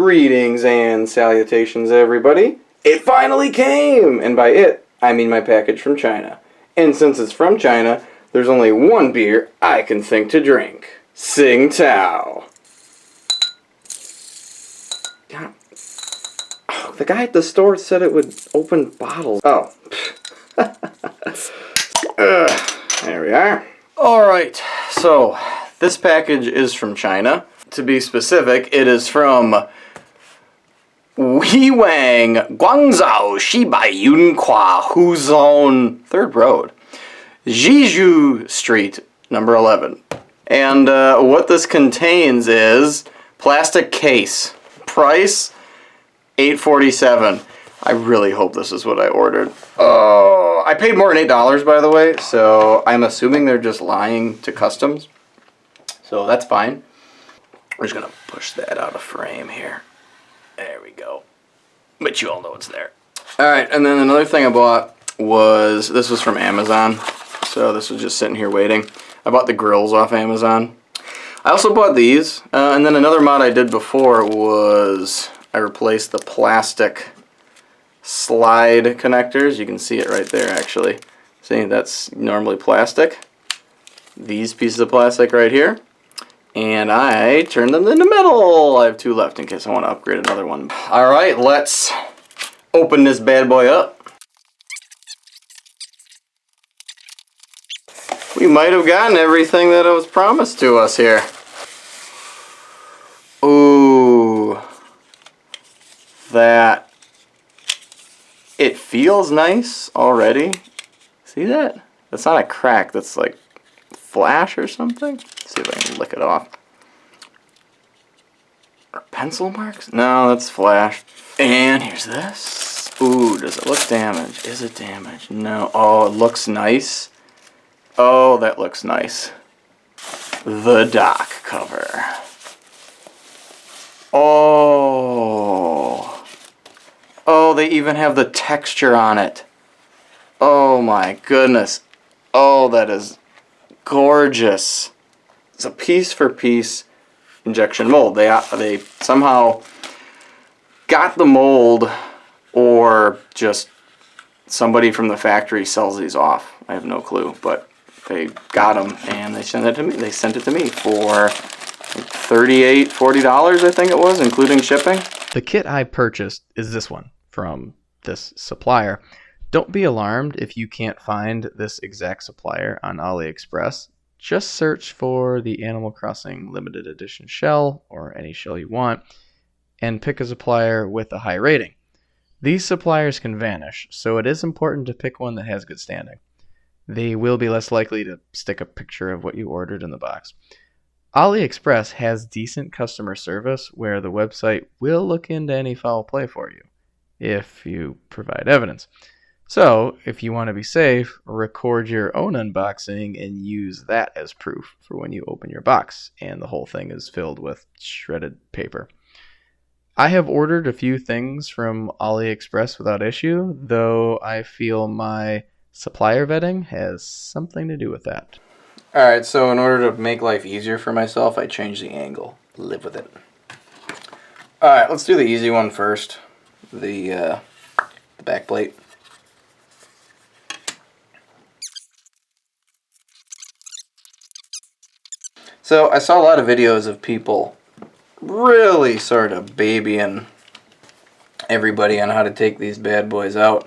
Greetings and salutations, everybody. It finally came! And by it, I mean my package from China. And since it's from China, there's only one beer I can think to drink. Tsingtao. God. Oh, the guy at the store said it would open bottles. Oh. There we are. Alright, so this package is from China. To be specific, it is from Wiwang, Guangzhou, Shibai, Yunhua, Huzon, 3rd Road, Jiju Street, number 11. And what this contains is plastic case. Price, $8.47. I really hope this is what I ordered. Oh, I paid more than $8, by the way, so I'm assuming they're just lying to customs. So that's fine. We're just going to push that out of frame here. There we go. But you all know it's there. Alright, and then another thing I bought was, this was from Amazon. So this was just sitting here waiting. I bought the grills off Amazon. I also bought these. And then another mod I did before was I replaced the plastic slide connectors. You can see it right there, actually. See, that's normally plastic. These pieces of plastic right here. And I turned them into metal. I have 2 left in case I want to upgrade another one. Alright, let's open this bad boy up. We might have gotten everything that was promised to us here. Ooh. That. It feels nice already. See that? That's not a crack, that's like flash or something. Let's see if I can lick it off. Are pencil marks? No, that's flash. And here's this. Ooh, does it look damaged? Is it damaged? No. Oh, it looks nice. Oh, that looks nice. The dock cover. Oh. Oh, they even have the texture on it. Oh my goodness. Oh, that is gorgeous. It's a piece for piece injection mold. They somehow got the mold, or just somebody from the factory sells these off. I have no clue, but they got them and they sent it to me. They sent it to me for $38, $40, I think it was, including shipping. The kit I purchased is this one from this supplier. Don't be alarmed if you can't find this exact supplier on AliExpress. Just search for the Animal Crossing limited edition shell, or any shell you want, and pick a supplier with a high rating. These suppliers can vanish, so it is important to pick one that has good standing. They will be less likely to stick a picture of what you ordered in the box. AliExpress has decent customer service where the website will look into any foul play for you, if you provide evidence. So, if you want to be safe, record your own unboxing and use that as proof for when you open your box and the whole thing is filled with shredded paper. I have ordered a few things from AliExpress without issue, though I feel my supplier vetting has something to do with that. Alright, so in order to make life easier for myself, I changed the angle. Live with it. Alright, let's do the easy one first. The back plate. So I saw a lot of videos of people really sort of babying everybody on how to take these bad boys out.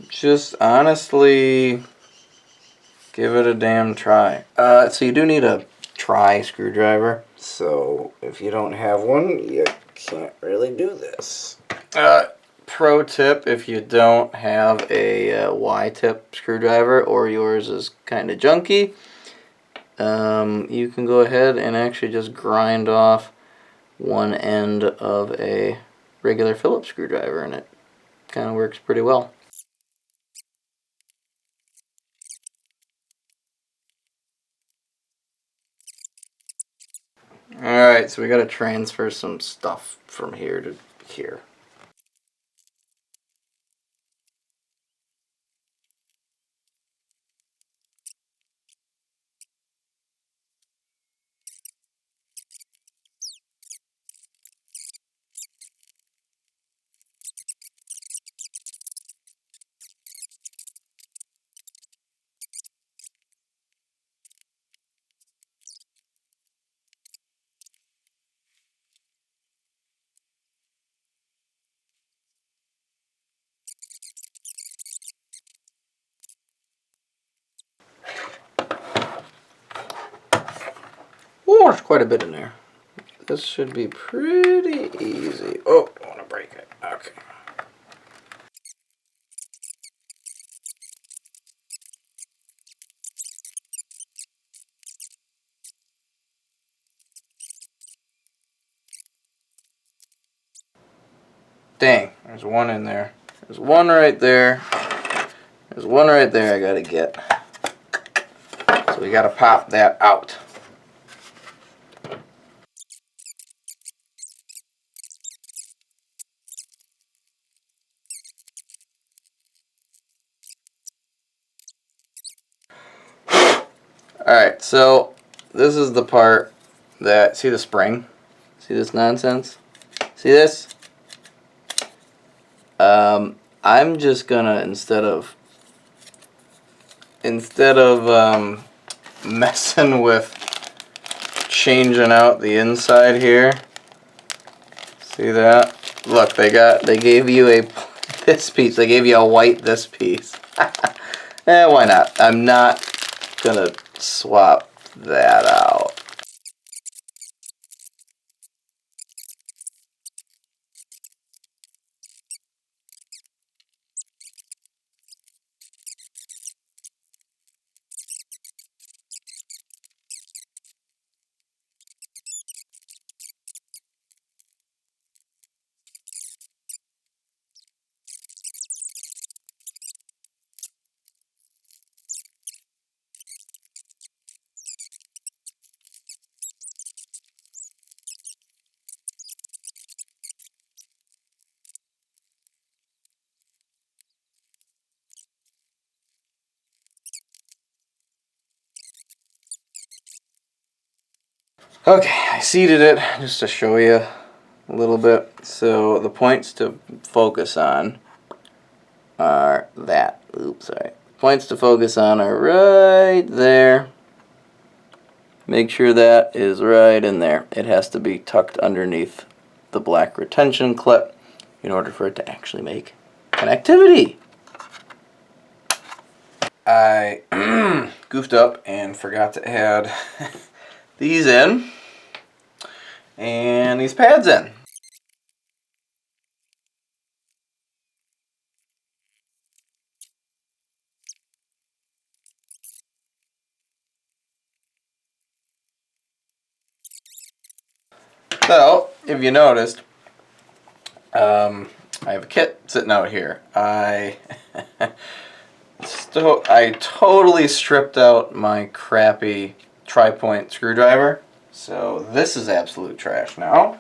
Just honestly, give it a damn try. So you do need a tri screwdriver. So if you don't have one, you can't really do this. Pro tip, if you don't have a Y-tip screwdriver or yours is kind of junky, you can go ahead and actually just grind off one end of a regular Phillips screwdriver, and it kind of works pretty well. Alright, so we got to transfer some stuff from here to here. Oh, there's quite a bit in there. This should be pretty easy. Oh, I want to break it. Okay. Dang, there's one in there. There's one right there. There's one right there I gotta get. So we gotta pop that out. Alright, so this is the part that, see the spring? See this nonsense? See this? I'm just gonna, instead of messing with changing out the inside here, see that? Look, they gave you this piece. They gave you a white this piece. Why not? I'm not gonna swap that out. Okay, I seated it just to show you a little bit. So the points to focus on are that. Oops, sorry. Points to focus on are right there. Make sure that is right in there. It has to be tucked underneath the black retention clip in order for it to actually make connectivity. I goofed up and forgot to add these in and these pads in. So, if you noticed, I have a kit sitting out here. I totally stripped out my crappy tri-point screwdriver. So this is absolute trash now.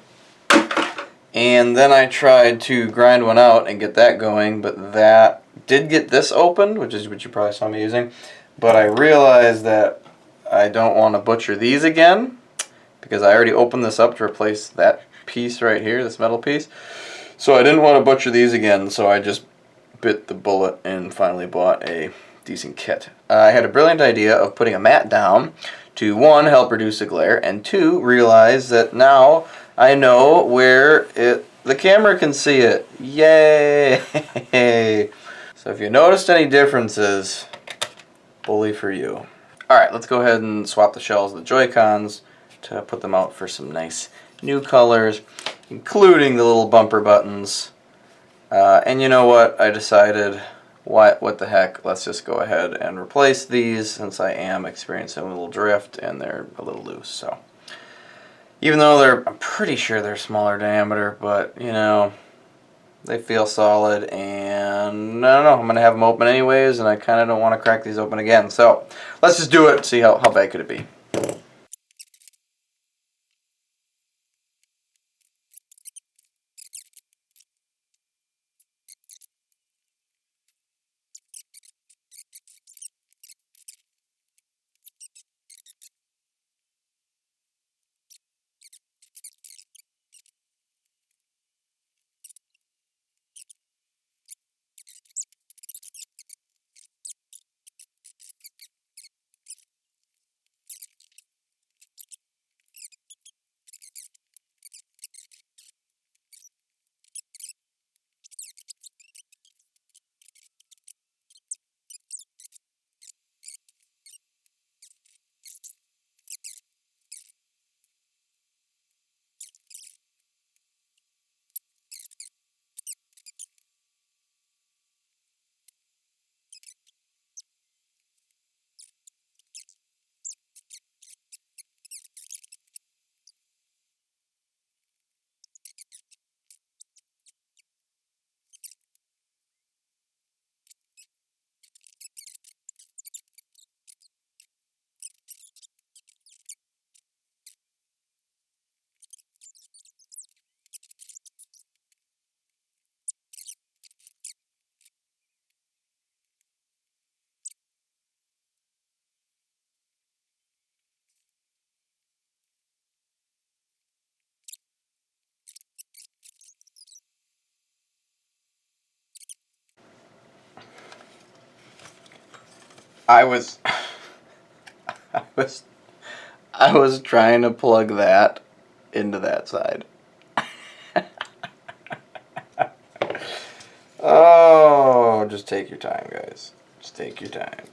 And then I tried to grind one out and get that going, but that did get this opened, which is what you probably saw me using. But I realized that I don't want to butcher these again, because I already opened this up to replace that piece right here, this metal piece. So I didn't want to butcher these again, so I just bit the bullet and finally bought a decent kit. I had a brilliant idea of putting a mat down to, one, help reduce the glare, and two, realize that now I know where the camera can see it. Yay! So if you noticed any differences, bully for you. Alright, let's go ahead and swap the shells of the Joy-Cons to put them out for some nice new colors, including the little bumper buttons. And you know what? I decided, what the heck, let's just go ahead and replace these since I am experiencing a little drift and they're a little loose. So, even though I'm pretty sure they're smaller diameter, but you know, they feel solid, and I don't know, I'm going to have them open anyways, and I kind of don't want to crack these open again. So, let's just do it, see how bad could it be. I was I was trying to plug that into that side. Oh, just take your time, guys. Just take your time.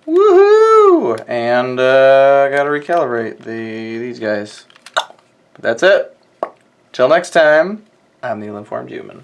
Woohoo! And gotta recalibrate these guys. But that's it. Till next time, I'm the Ill-Informed Human.